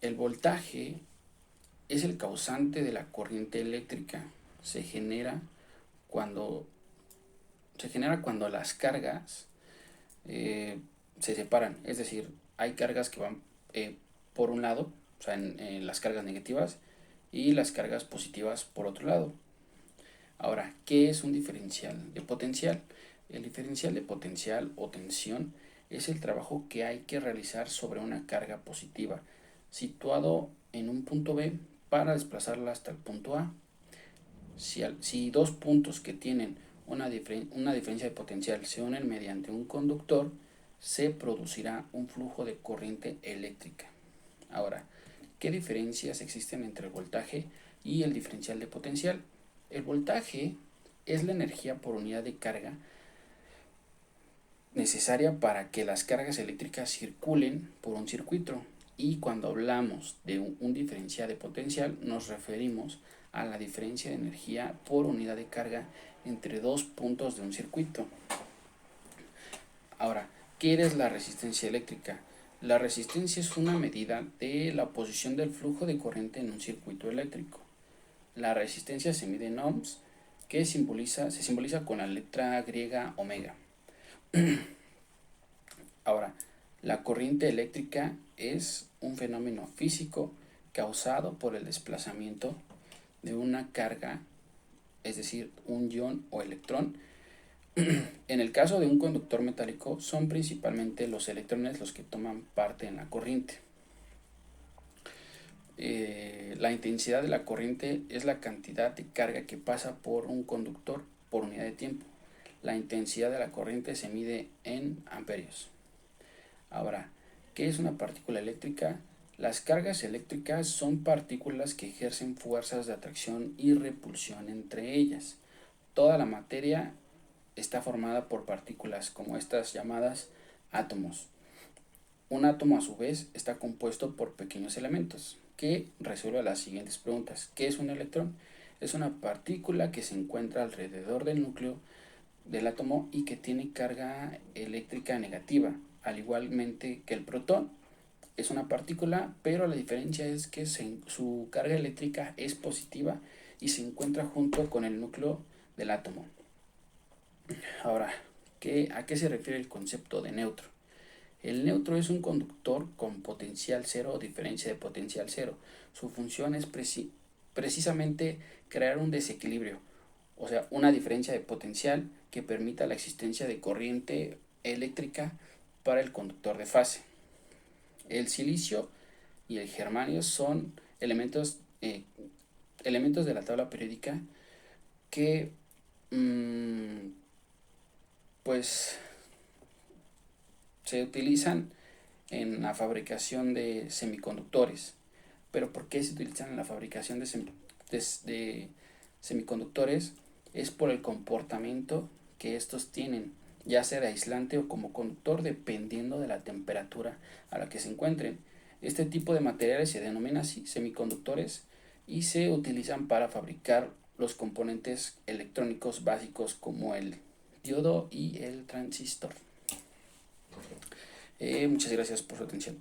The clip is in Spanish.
El voltaje es el causante de la corriente eléctrica. Se genera cuando, cuando las cargas se separan. Es decir, hay cargas que van por un lado, o sea, en las cargas negativas, y las cargas positivas por otro lado. Ahora, ¿qué es un diferencial de potencial? El diferencial de potencial o tensión es el trabajo que hay que realizar sobre una carga positiva, situado en un punto B para desplazarla hasta el punto A. Si dos puntos que tienen una diferencia de potencial se unen mediante un conductor, se producirá un flujo de corriente eléctrica. Ahora, ¿qué diferencias existen entre el voltaje y el diferencial de potencial? El voltaje es la energía por unidad de carga necesaria para que las cargas eléctricas circulen por un circuito. Y cuando hablamos de un diferencial de potencial, nos referimos a la diferencia de energía por unidad de carga entre dos puntos de un circuito. Ahora, ¿qué es la resistencia eléctrica? La resistencia es una medida de la posición del flujo de corriente en un circuito eléctrico. La resistencia se mide en ohms, que se simboliza con la letra griega omega. Ahora, la corriente eléctrica es un fenómeno físico causado por el desplazamiento de una carga, es decir, un ion o electrón. En el caso de un conductor metálico, son principalmente los electrones los que toman parte en la corriente. La intensidad de la corriente es la cantidad de carga que pasa por un conductor por unidad de tiempo. La intensidad de la corriente se mide en amperios. Ahora, ¿qué es una partícula eléctrica? Las cargas eléctricas son partículas que ejercen fuerzas de atracción y repulsión entre ellas. Toda la materia está formada por partículas como estas llamadas átomos. Un átomo a su vez está compuesto por pequeños elementos que resuelven las siguientes preguntas. ¿Qué es un electrón? Es una partícula que se encuentra alrededor del núcleo del átomo y que tiene carga eléctrica negativa, al igualmente que el protón. Es una partícula, pero la diferencia es que su carga eléctrica es positiva y se encuentra junto con el núcleo del átomo. Ahora, ¿a qué se refiere el concepto de neutro? El neutro es un conductor con potencial cero o diferencia de potencial cero. Su función es precisamente crear un desequilibrio, o sea, una diferencia de potencial que permita la existencia de corriente eléctrica para el conductor de fase. El silicio y el germanio son elementos de la tabla periódica que pues se utilizan en la fabricación de semiconductores. Pero ¿por qué se utilizan en la fabricación de semiconductores? Es por el comportamiento que estos tienen, ya sea de aislante o como conductor, dependiendo de la temperatura a la que se encuentren. Este tipo de materiales se denomina así semiconductores y se utilizan para fabricar los componentes electrónicos básicos como el diodo y el transistor. Muchas gracias por su atención.